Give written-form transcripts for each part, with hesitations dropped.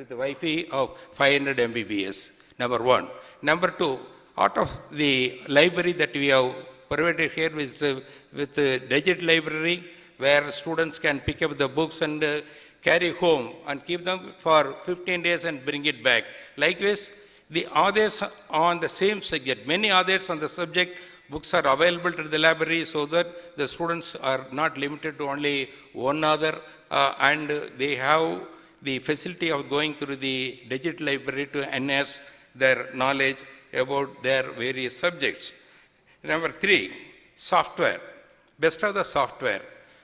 with the Wi-Fi of 500 Mbps, number one. Number two, out of the library that we have provided here with the digital library, where students can pick up the books and carry home and keep them for 15 days and bring it back. Likewise, the others on the same subject, many others on the subject, books are available to the library so that the students are not limited to only one author and they have the facility of going through the digital library to enhance their knowledge about their various subjects. Number three, software, best of the software.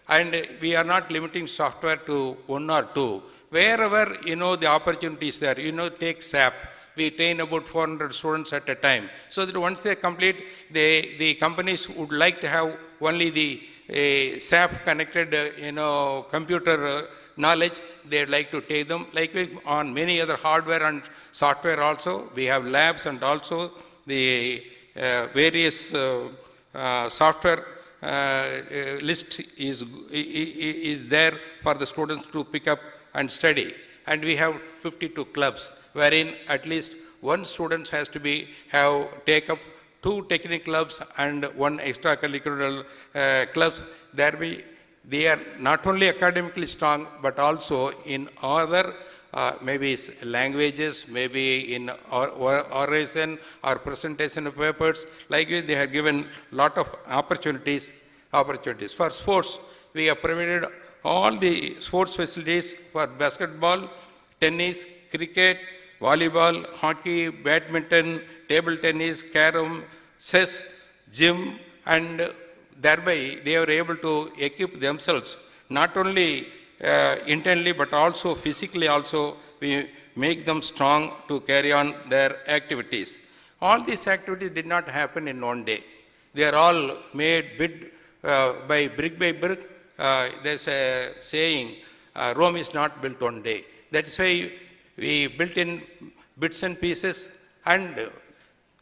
And we are not limiting software to one or two. Wherever, the opportunity is there, take SAP. We train about 400 students at a time. So that once they complete, the companies would like to have only the SAP connected, computer knowledge. They'd like to take them. Like on many other hardware and software also, we have labs and also the various software list is there for the students to pick up and study. And we have 52 clubs, wherein at least one student has to take up 2 technical clubs and 1 extracurricular clubs. They are not only academically strong, but also in other maybe languages, maybe in oration or presentation of papers. Likewise, they have given lot of opportunities. For sports, we have provided all the sports facilities for basketball, tennis, cricket, volleyball, hockey, badminton, table tennis, carom, chess, gym, and thereby they are able to equip themselves not only internally but also physically also. We make them strong to carry on their activities. All these activities did not happen in one day. They are all made by brick. There's a saying, Rome is not built one day. That is why we built in bits and pieces, and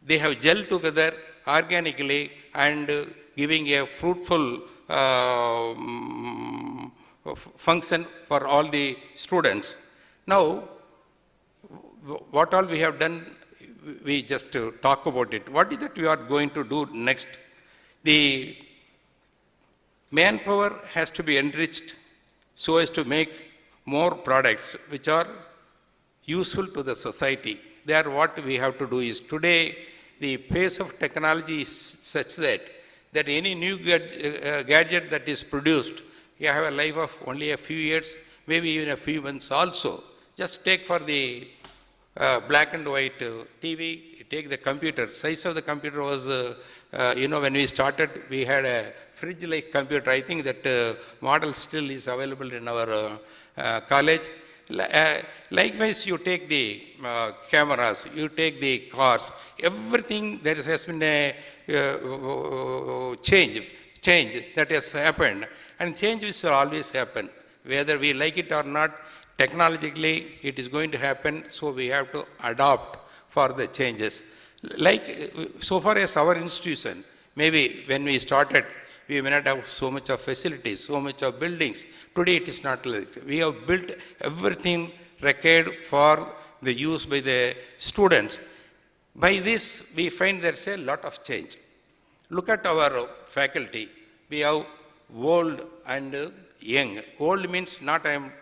they have gelled together organically and giving a fruitful function for all the students. Now, what all we have done, we just talk about it. What is that we are going to do next? The manpower has to be enriched so as to make more products which are useful to the society. There what we have to do is, today the pace of technology is such that any new gadget that is produced, you have a life of only a few years, maybe even a few months also. Just take for the black and white TV, take the computer. Size of the computer was, when we started, we had a fridge-like computer. I think that model still is available in our college. Likewise, you take the cameras, you take the cars, everything. There has been a change that has happened, and change will always happen. Whether we like it or not, technologically it is going to happen, so we have to adopt for the changes. Like so far as our institution, maybe when we started, we may not have so much of facilities, so much of buildings. Today it is not like that. We have built everything required for the use by the students. By this, we find there's a lot of change. Look at our faculty. We have old and young. Old means not I am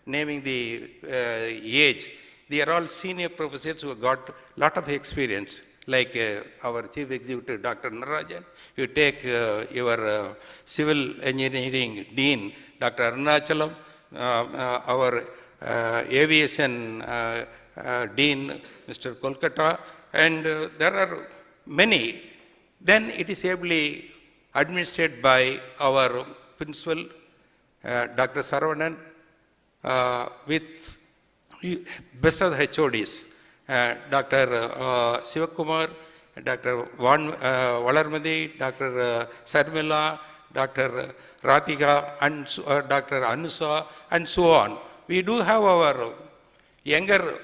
naming the age. They are all senior professors who have got lot of experience, like our chief executive, Dr. Narajan. You take your civil engineering dean, Dr. Arunachalam, our aviation dean, Mr. Kolkata, and there are many. Then it is ably administered by our principal, Dr. Saravanan, with best of the HODs, Dr. Sivakumar, Dr. Valarmadi, Dr. Sarmila, Dr. Ratika, and Dr. Anusa, and so on. We do have our younger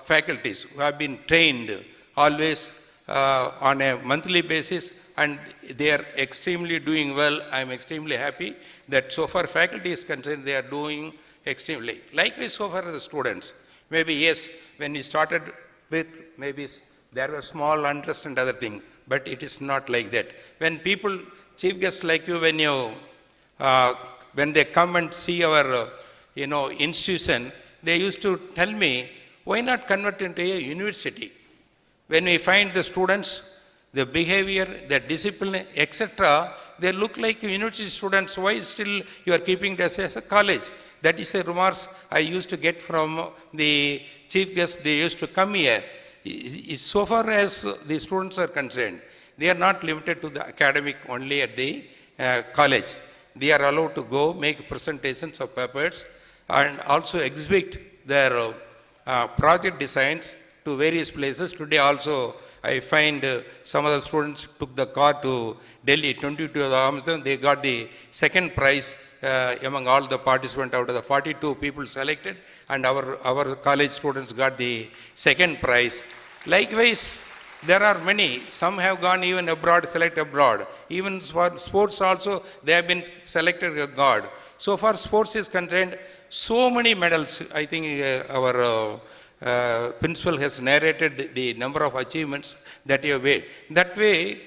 faculties who have been trained always on a monthly basis, and they are extremely doing well. I am extremely happy that so far faculty is concerned, they are doing extremely. Likewise, so far the students, maybe yes, when we started with, maybe there was small interest and other thing, but it is not like that. When people, chief guests like you, when they come and see our, institution, they used to tell me, why not convert into a university? When we find the students, the behavior, the discipline, etc., they look like university students. Why still you are keeping it as a college? That is the remarks I used to get from the chief guests. They used to come here. So far as the students are concerned, they are not limited to the academic only at the college. They are allowed to go make presentations of papers and also exhibit their project designs to various places. Today also I find some of the students took the car to Delhi, 22 of them, they got the second prize among all the participants out of the 42 people selected, and our college students got the second prize. Likewise, there are many, some have gone even abroad, select abroad. Even for sports also, they have been selected abroad. So far sports is concerned, so many medals. I think our principal has narrated the number of achievements that you have made. That way,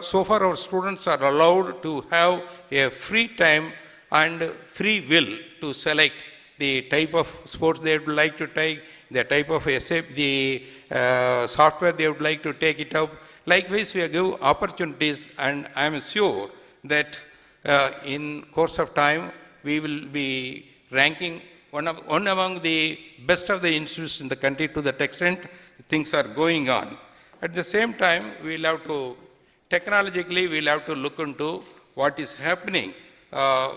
so far our students are allowed to have a free time and free will to select the type of sports they would like to take, the type of SAP, the software they would like to take it up. Likewise, we give opportunities, and I am sure that in course of time, we will be ranking one among the best of the institutes in the country. To that extent, things are going on. At the same time, we'll have to, technologically, we'll have to look into what is happening. As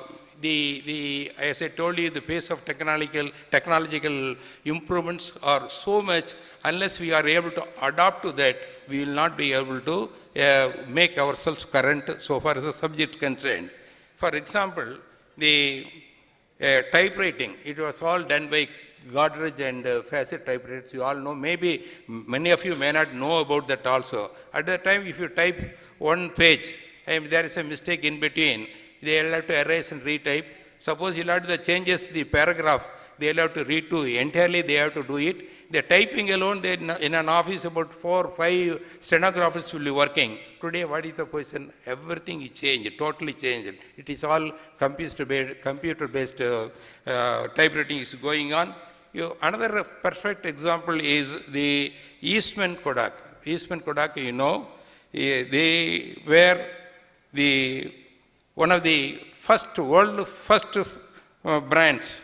I told you, the pace of technological improvements are so much. Unless we are able to adapt to that, we will not be able to make ourselves current so far as the subject concerned. For example, the typewriting, it was all done by Godrej and Facet typewriters. You all know, maybe many of you may not know about that also. At that time, if you type one page, and there is a mistake in between, they will have to erase and retype. Suppose you have to changes the paragraph, they will have to redo entirely, they have to do it. The typing alone, in an office, about 4 or 5 stenographers will be working. Today, what is the position? Everything is changed, totally changed. It is all computer-based typewriting is going on. Another perfect example is the Eastman Kodak. Eastman Kodak, they were one of the world first brands,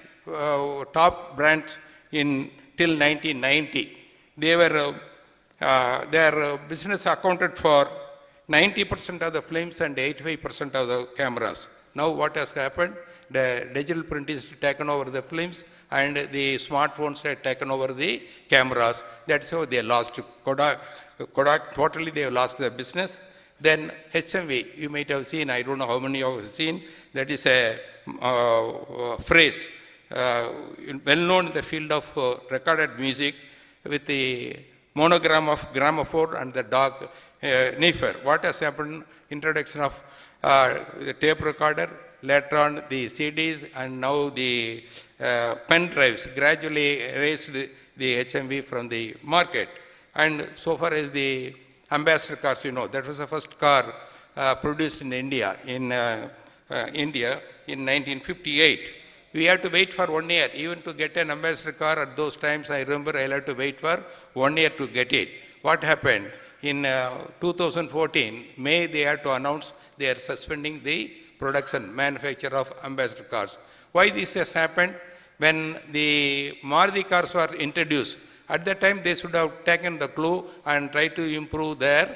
top brands till 1990. Their business accounted for 90% of the films and 85% of the cameras. Now what has happened? The digital print is taken over the films, and the smartphones have taken over the cameras. That's how they lost Kodak totally. They have lost their business. Then HMV, you might have seen, I don't know how many of you have seen, that is a phrase well known in the field of recorded music, with the monogram of gramophone and the dog Nefer. What has happened? Introduction of the tape recorder, later on the CDs, and now the pen drives gradually erased the HMV from the market. And so far as the Ambassador cars, that was the first car produced in India in 1958. We had to wait for 1 year. Even to get an Ambassador car at those times, I remember I had to wait for 1 year to get it. What happened? In 2014, May, they had to announce they are suspending the production, manufacture of Ambassador cars. Why this has happened? When the Maruti cars were introduced, at that time they should have taken the clue and tried to improve their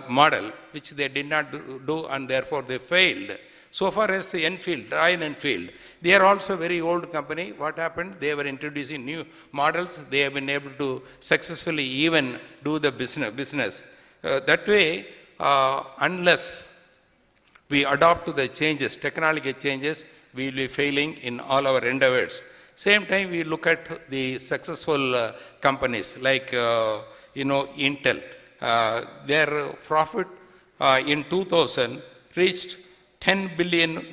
model, which they did not do, and therefore they failed. So far as the Enfield, Royal Enfield, they are also a very old company. What happened? They were introducing new models. They have been able to successfully even do the business. That way, unless we adopt to the changes, technology changes, we will be failing in all our endeavors. Same time, we look at the successful companies like, Intel. Their profit in 2000 reached $10 billion.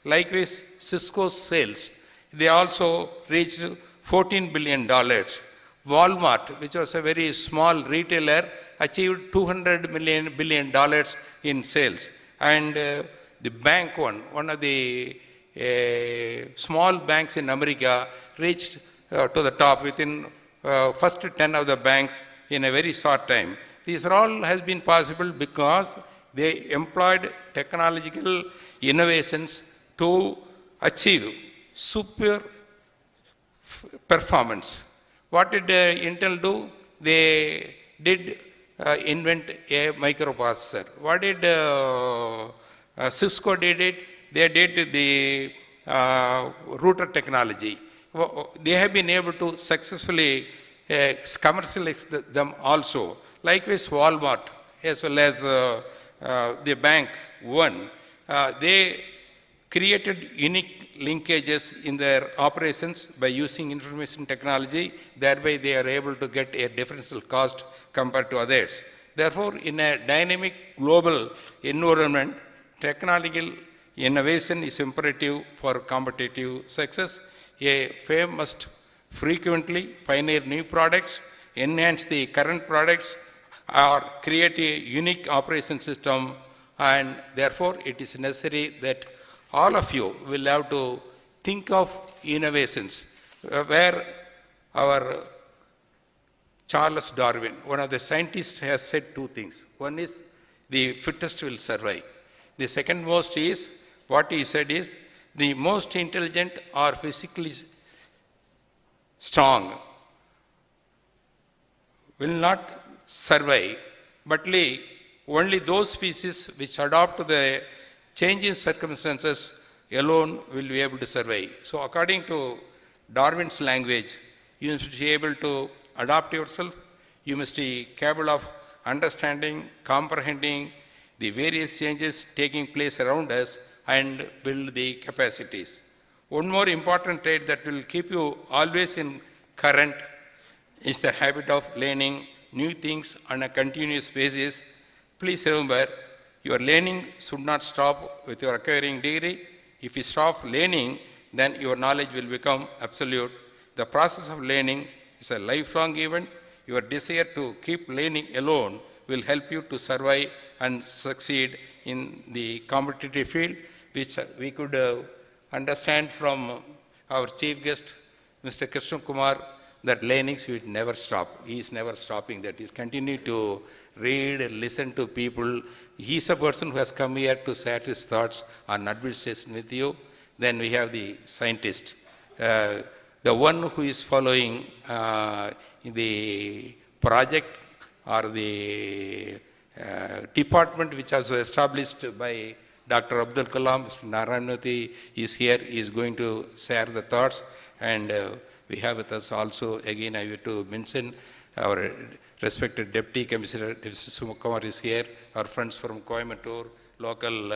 Likewise, Cisco's sales, they also reached $14 billion. Walmart, which was a very small retailer, achieved $200 billion in sales. And the bank one of the small banks in America, reached to the top within first 10 of the banks in a very short time. These all has been possible because they employed technological innovations to achieve super performance. What did Intel do? They did invent a microprocessor. What did Cisco did it? They did the router technology. They have been able to successfully commercialize them also. Likewise, Walmart, as well as the bank one, they created unique linkages in their operations by using information technology. Thereby, they are able to get a differential cost compared to others. Therefore, in a dynamic global environment, technological innovation is imperative for competitive success. A firm must frequently pioneer new products, enhance the current products, or create a unique operation system, and therefore it is necessary that all of you will have to think of innovations where our Charles Darwin, one of the scientists, has said two things. One is the fittest will survive. The second most is, what he said is, the most intelligent or physically strong will not survive, but only those species which adopt to the changing circumstances alone will be able to survive. So according to Darwin's language, you must be able to adapt yourself, you must be capable of understanding, comprehending the various changes taking place around us, and build the capacities. One more important trait that will keep you always in current is the habit of learning new things on a continuous basis. Please remember, your learning should not stop with your acquiring degree. If you stop learning, then your knowledge will become absolute. The process of learning is a lifelong event. Your desire to keep learning alone will help you to survive and succeed in the competitive field, which we could understand from our chief guest, Mr. Krishna Kumar, that learnings will never stop. He is never stopping that. He is continuing to read and listen to people. He is a person who has come here to share his thoughts on administration with you. Then we have the scientist, the one who is following the project or the department which was established by Dr. Abdul Kalam. Mr. Narayanmurthy is here. He is going to share the thoughts. And we have with us also, again, I have to mention our respected Deputy Commissioner, Mr. Sumakumar is here. Our friends from Coimbatore, local,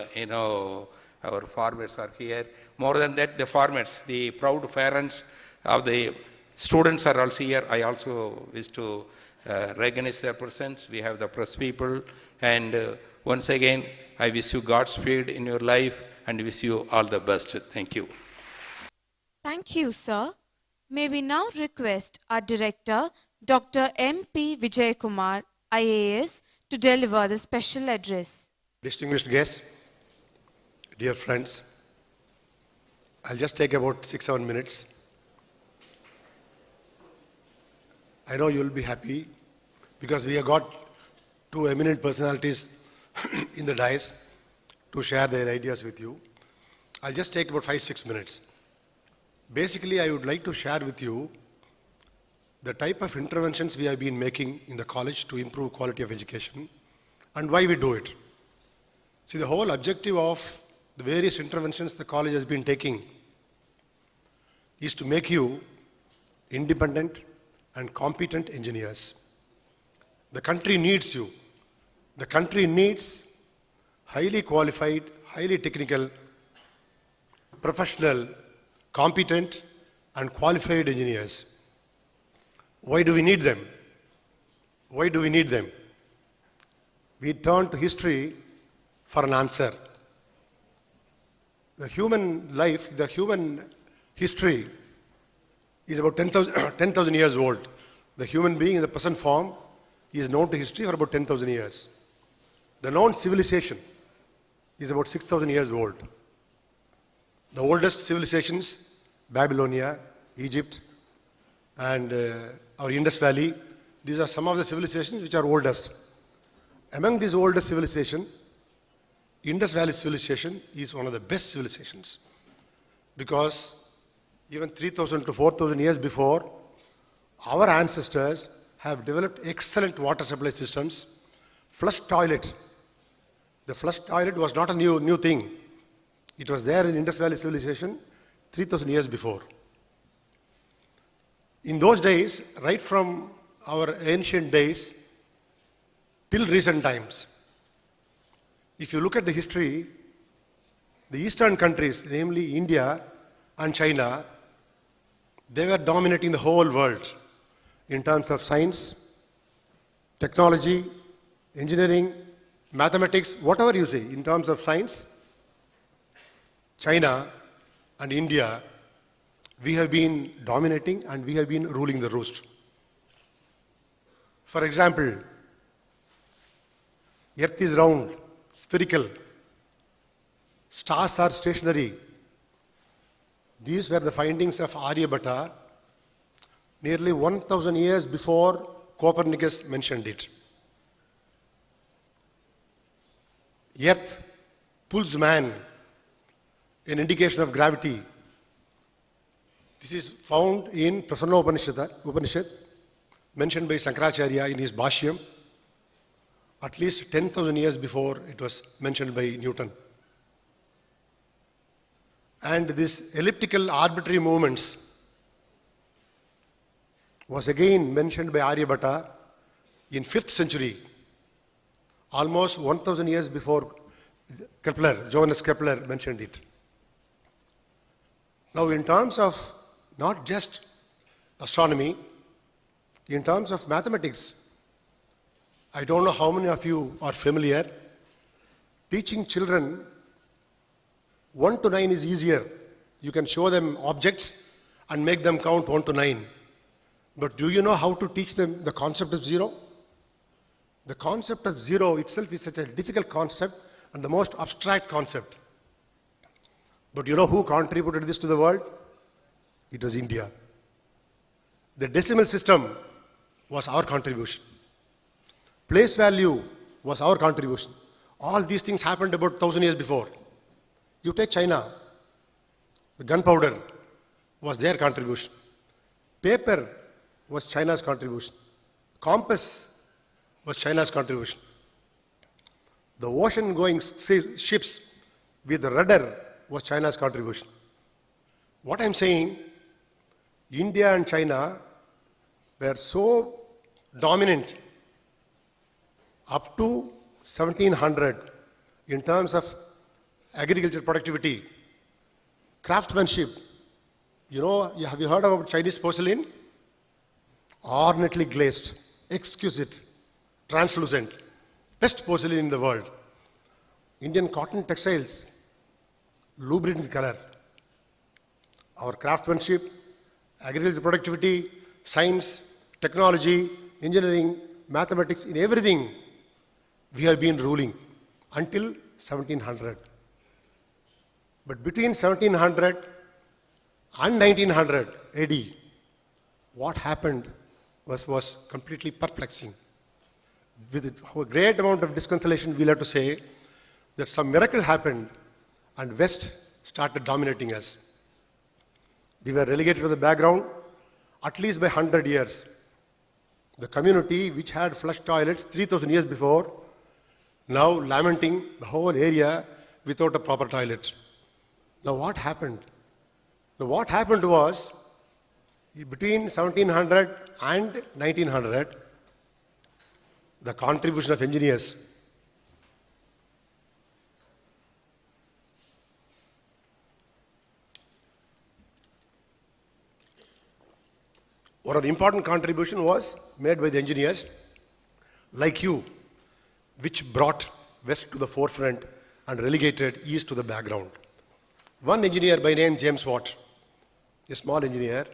our farmers are here. More than that, the farmers, the proud parents of the students are also here. I also wish to recognize their presence. We have the press people. And once again, I wish you Godspeed in your life and wish you all the best. Thank you. Thank you, sir. May we now request our director, Dr. M.P. Vijayakumar, IAS, to deliver the special address. Distinguished guests, dear friends, I'll just take about 6-7 minutes. I know you'll be happy because we have got two eminent personalities in the dais to share their ideas with you. I'll just take about 5-6 minutes. Basically, I would like to share with you the type of interventions we have been making in the college to improve quality of education and why we do it. See, the whole objective of the various interventions the college has been taking is to make you independent and competent engineers. The country needs you. The country needs highly qualified, highly technical, professional, competent and qualified engineers. Why do we need them? Why do we need them? We turn to history for an answer. The human life, the human history is about 10,000 years old. The human being in the present form is known to history for about 10,000 years. The known civilization is about 6,000 years old. The oldest civilizations, Babylonia, Egypt, and our Indus Valley, these are some of the civilizations which are oldest. Among these oldest civilizations, Indus Valley civilization is one of the best civilizations because even 3,000 to 4,000 years before, our ancestors have developed excellent water supply systems, flush toilet. The flush toilet was not a new thing. It was there in Indus Valley civilization 3,000 years before. In those days, right from our ancient days till recent times, if you look at the history, the eastern countries, namely India and China, they were dominating the whole world in terms of science, technology, engineering, mathematics, whatever you say. In terms of science, China and India, we have been dominating and we have been ruling the roost. For example, Earth is round, spherical. Stars are stationary. These were the findings of Aryabhatta nearly 1,000 years before Copernicus mentioned it. Earth pulls man, an indication of gravity. This is found in Prasanna Upanishad, mentioned by Shankaracharya in his Bhashyam, at least 10,000 years before it was mentioned by Newton. And this elliptical arbitrary movements was again mentioned by Aryabhatta in 5th century, almost 1,000 years before Johannes Kepler mentioned it. Now, in terms of not just astronomy, in terms of mathematics, I don't know how many of you are familiar. Teaching children 1 to 9 is easier. You can show them objects and make them count 1 to 9. But do you know how to teach them the concept of zero? The concept of zero itself is such a difficult concept and the most abstract concept. But you know who contributed this to the world? It was India. The decimal system was our contribution. Place value was our contribution. All these things happened about 1,000 years before. You take China, the gunpowder was their contribution. Paper was China's contribution. Compass was China's contribution. The ocean-going ships with the rudder was China's contribution. What I'm saying, India and China were so dominant up to 1700 in terms of agricultural productivity, craftsmanship. You know, have you heard about Chinese porcelain? Ornately glazed, exquisite, translucent, best porcelain in the world. Indian cotton textiles, lubricant color. Our craftsmanship, agricultural productivity, science, technology, engineering, mathematics, in everything, we have been ruling until 1700. But between 1700 and 1900 AD, what happened was completely perplexing. With a great amount of disconsolation, we'll have to say that some miracle happened and West started dominating us. We were relegated to the background at least by 100 years. The community which had flush toilets 3,000 years before, now lamenting the whole area without a proper toilet. Now what happened? Now what happened was, between 1700 and 1900, the contribution of engineers, one of the important contribution was made by the engineers like you, which brought West to the forefront and relegated East to the background. One engineer by name James Watt, a small engineer,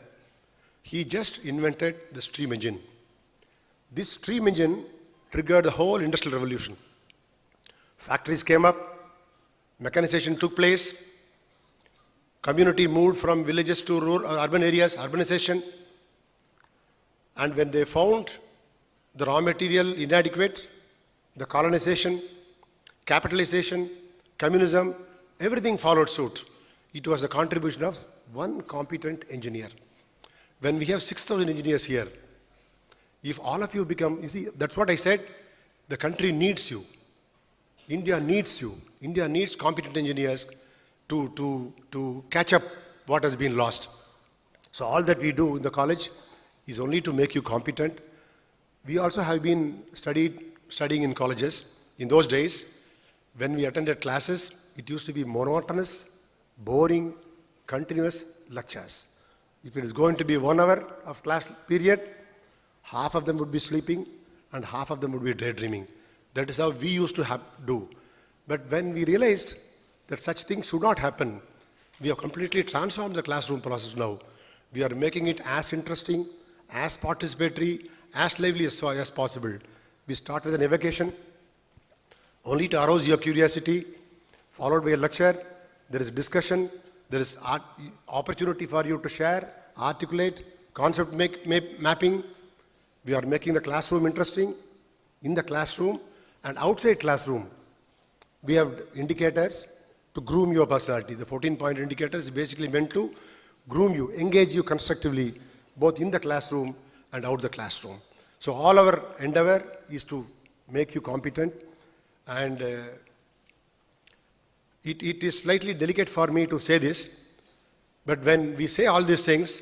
he just invented the steam engine. This steam engine triggered the whole industrial revolution. Factories came up, mechanization took place, community moved from villages to rural, urban areas, urbanization, and when they found the raw material inadequate, the colonization, capitalization, communism, everything followed suit. It was the contribution of one competent engineer. When we have 6,000 engineers here, if all of you become, you see, that's what I said, the country needs you. India needs you. India needs competent engineers to catch up what has been lost. So all that we do in the college is only to make you competent. We also have been studying in colleges. In those days, when we attended classes, it used to be monotonous, boring, continuous lectures. If it is going to be 1 hour of class period, half of them would be sleeping and half of them would be daydreaming. That is how we used to do. But when we realized that such things should not happen, we have completely transformed the classroom process now. We are making it as interesting, as participatory, as lively as possible. We start with an evocation, only to arouse your curiosity, followed by a lecture. There is discussion, there is opportunity for you to share, articulate, concept mapping. We are making the classroom interesting. In the classroom and outside classroom, we have indicators to groom your personality. The 14-point indicator is basically meant to groom you, engage you constructively, both in the classroom and out the classroom. So all our endeavor is to make you competent, and it is slightly delicate for me to say this, but when we say all these things,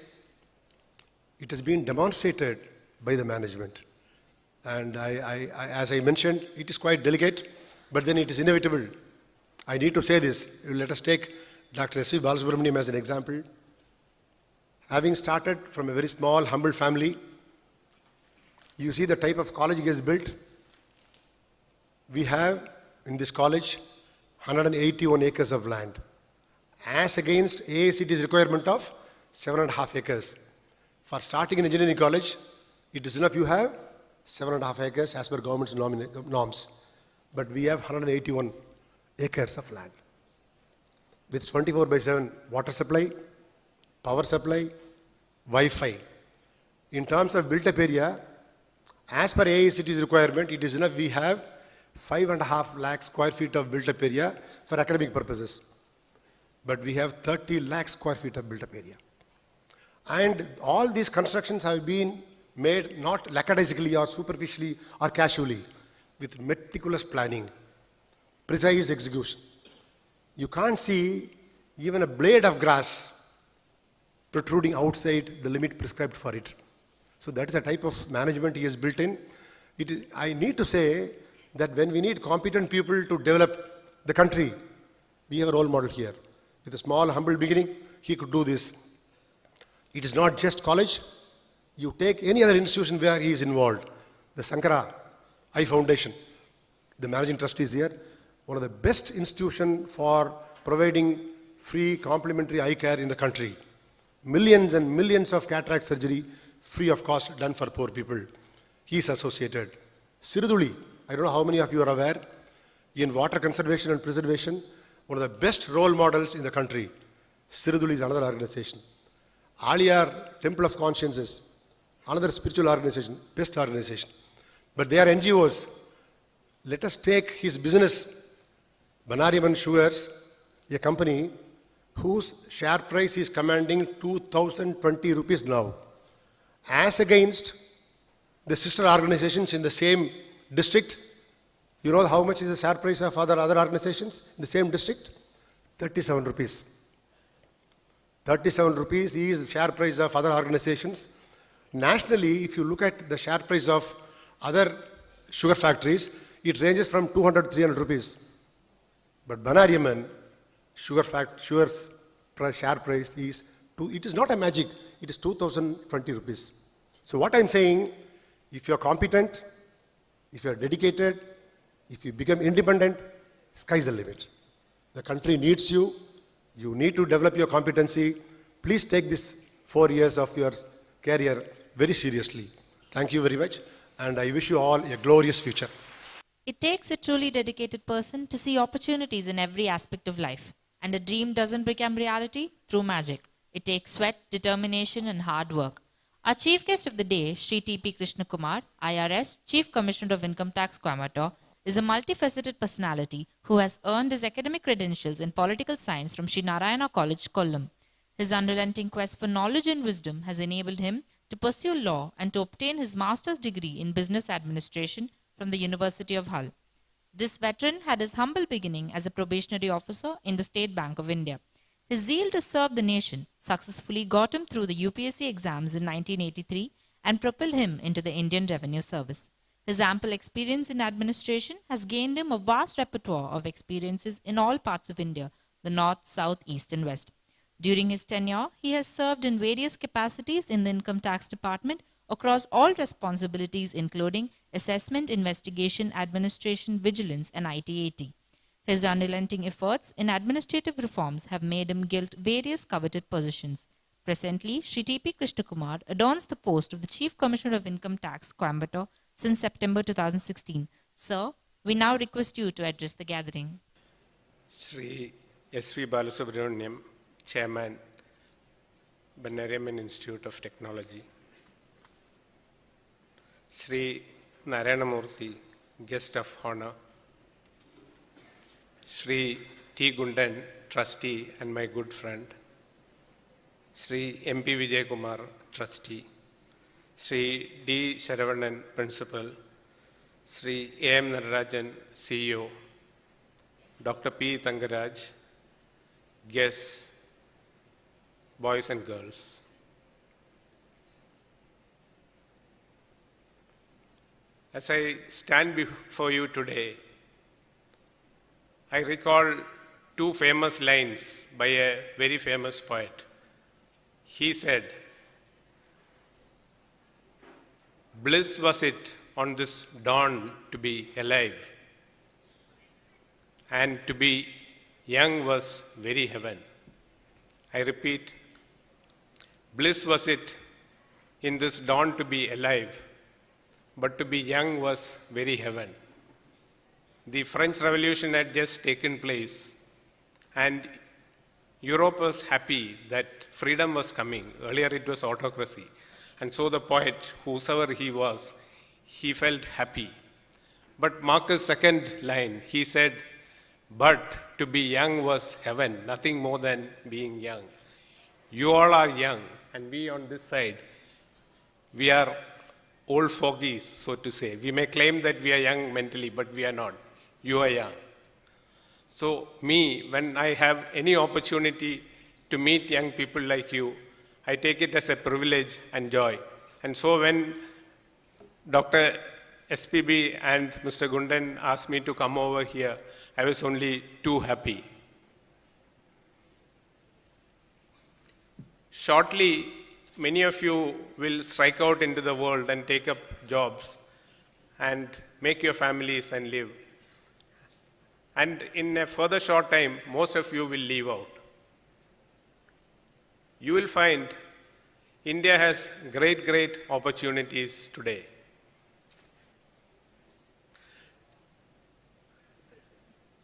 it has been demonstrated by the management. And as I mentioned, it is quite delicate, but then it is inevitable. I need to say this. Let us take Dr. S.V. Balasubramaniam as an example. Having started from a very small, humble family, you see the type of college he has built. We have in this college 181 acres of land, as against AICT's requirement of 7.5 acres. For starting an engineering college, it is enough you have 7.5 acres as per government's norms. But we have 181 acres of land with 24/7 water supply, power supply, Wi-Fi. In terms of built-up area, as per AICT's requirement, it is enough we have 5.5 lakh square feet of built-up area for academic purposes. But we have 30 lakh square feet of built-up area. And all these constructions have been made not lackadaisically or superficially or casually, with meticulous planning, precise execution. You can't see even a blade of grass protruding outside the limit prescribed for it. So that is the type of management he has built in. I need to say that when we need competent people to develop the country, we have a role model here. With a small, humble beginning, he could do this. It is not just college. You take any other institution where he is involved. The Sankara Eye Foundation, the managing trustee is here, one of the best institutions for providing free complimentary eye care in the country. Millions and millions of cataract surgery free of cost done for poor people. He is associated. Siriduli, I don't know how many of you are aware, in water conservation and preservation, one of the best role models in the country. Siriduli is another organization. Aliyar Temple of Consciences, another spiritual organization, best organization. But they are NGOs. Let us take his business, Banariaman Sugars, a company whose share price is commanding 2,020 rupees now, as against the sister organizations in the same district. You know how much is the share price of other organizations in the same district? 37 rupees. 37 rupees is the share price of other organizations. Nationally, if you look at the share price of other sugar factories, it ranges from 200 to 300 rupees. But Banariaman Sugar's share price is, it is not a magic, it is 2,020 rupees. So what I'm saying, if you're competent, if you're dedicated, if you become independent, sky's the limit. The country needs you, You need to develop your competency. Please take this 4 years of your career very seriously. Thank you very much, and I wish you all a glorious future. It takes a truly dedicated person to see opportunities in every aspect of life. And a dream doesn't become reality through magic. It takes sweat, determination, and hard work. Our chief guest of the day, Sri T.P. Krishna Kumar, IRS, Chief Commissioner of Income Tax, Coimbatore, is a multifaceted personality who has earned his academic credentials in political science from Sri Narayana College, Kollam. His unrelenting quest for knowledge and wisdom has enabled him to pursue law and to obtain his master's degree in business administration from the University of Hull. This veteran had his humble beginning as a probationary officer in the State Bank of India. His zeal to serve the nation successfully got him through the UPSC exams in 1983 and propelled him into the Indian Revenue Service. His ample experience in administration has gained him a vast repertoire of experiences in all parts of India, the north, south, east, and west. During his tenure, he has served in various capacities in the Income Tax Department across all responsibilities including assessment, investigation, administration, vigilance, and IT/AT. His unrelenting efforts in administrative reforms have made him gild various coveted positions. Presently, Sri T.P. Krishna Kumar adorns the post of the Chief Commissioner of Income Tax, Coimbatore, since September 2016. Sir, we now request you to address the gathering. Sri S.V. Balasubramaniam, Chairman, Banariaman Institute of Technology. Sri Narayana Murthy, Guest of Honor. Sri T. Gundan, Trustee and my good friend. Sri M.P. Vijay Kumar, Trustee. Sri D. Saravanan, Principal. Sri A.M. Nararajan, CEO. Dr. P. Tangaraj, guests, boys and girls. As I stand before you today, I recall two famous lines by a very famous poet. He said, "Bliss was it on this dawn to be alive, and to be young was very heaven." I repeat, bliss was it in this dawn to be alive, but to be young was very heaven. The French Revolution had just taken place, and Europe was happy that freedom was coming. Earlier it was autocracy. And so the poet, whosoever he was, he felt happy. But Marcus' second line, he said, "But to be young was heaven," nothing more than being young. You all are young, and we on this side, we are old fogies, so to say. We may claim that we are young mentally, but we are not. You are young. So me, when I have any opportunity to meet young people like you, I take it as a privilege and joy. And so when Dr. SPB and Mr. Gundan asked me to come over here, I was only too happy. Shortly, many of you will strike out into the world and take up jobs and make your families and live. And in a further short time, most of you will leave out. You will find India has great, great opportunities today.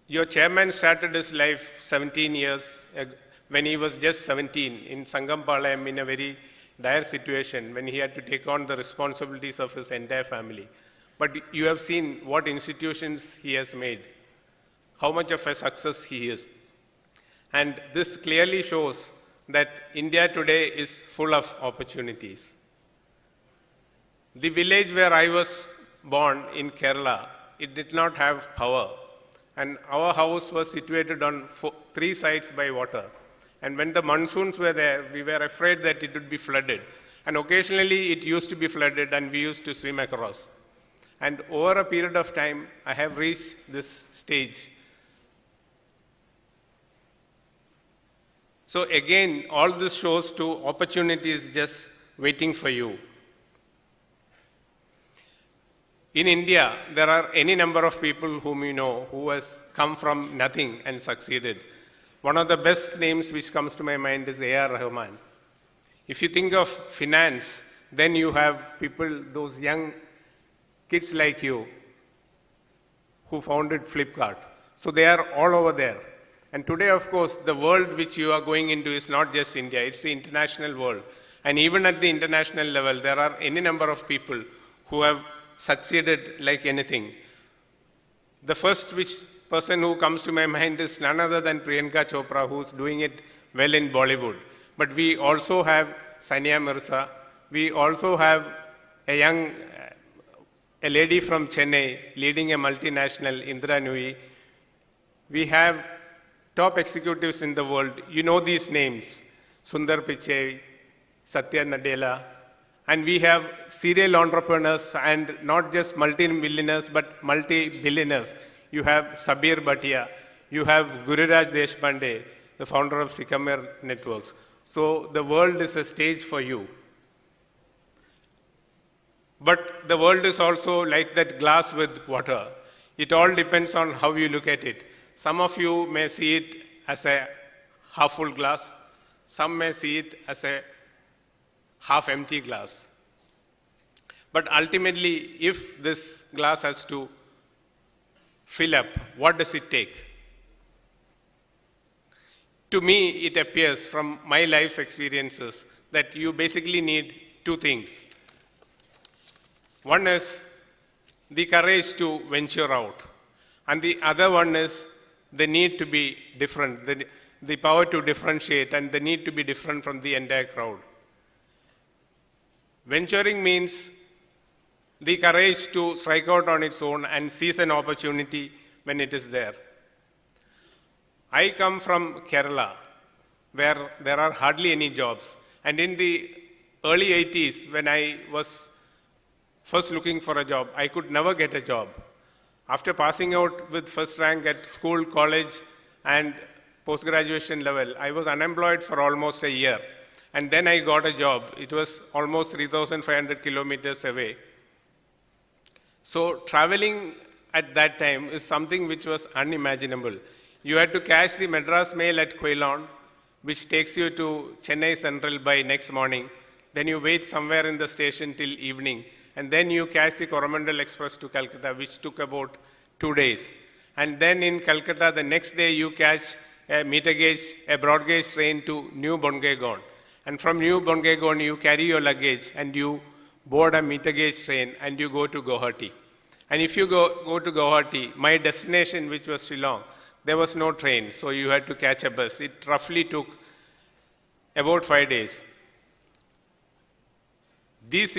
Your chairman started his life 17 years ago, when he was just 17 in Sangampalayam in a very dire situation when he had to take on the responsibilities of his entire family. But you have seen what institutions he has made, how much of a success he is. And this clearly shows that India today is full of opportunities. The village where I was born in Kerala, it did not have power. And our house was situated on 3 sides by water. And when the monsoons were there, we were afraid that it would be flooded. And occasionally it used to be flooded and we used to swim across. And over a period of time, I have reached this stage. So again, all this shows to opportunities just waiting for you. In India, there are any number of people whom you know who has come from nothing and succeeded. One of the best names which comes to my mind is A.R. Rahman. If you think of finance, then you have people, those young kids like you, who founded Flipkart. So they are all over there. And today, of course, the world which you are going into is not just India, it's the international world. And even at the international level, there are any number of people who have succeeded like anything. The first person who comes to my mind is none other than Priyanka Chopra, who's doing it well in Bollywood. But we also have Sania Mirza. We also have a lady from Chennai leading a multinational, Indra Nui. We have top executives in the world. You know these names, Sundar Pichai, Satya Nadella. And we have serial entrepreneurs and not just multi-millionaires, but multi-billionaires. You have Sabir Bhatia. You have Gururaj Deshpande, the founder of Sycamore Networks. So the world is a stage for you. But the world is also like that glass with water. It all depends on how you look at it. Some of you may see it as a half full glass. Some may see it as a half empty glass. But ultimately, if this glass has to fill up, what does it take? To me, it appears from my life's experiences that you basically need two things. One is the courage to venture out, and the other one is the need to be different, the power to differentiate, and the need to be different from the entire crowd. Venturing means the courage to strike out on its own and seize an opportunity when it is there. I come from Kerala, where there are hardly any jobs. And in the early 80s, when I was first looking for a job, I could never get a job. After passing out with first rank at school, college, and post-graduation level, I was unemployed for almost a year. And then I got a job. It was almost 3,500 kilometers away. So traveling at that time is something which was unimaginable. You had to catch the Madras Mail at Quailon, which takes you to Chennai Central by next morning. Then you wait somewhere in the station till evening. And then you catch the Coromandel Express to Calcutta, which took about 2 days. And then in Calcutta, the next day you catch a broad gauge train to New Bongagon. And from New Bongagon, you carry your luggage and you board a meter gauge train and you go to Guwahati. And if you go to Guwahati, my destination, which was Shillong, there was no train, so you had to catch a bus. It roughly took about 5 days. These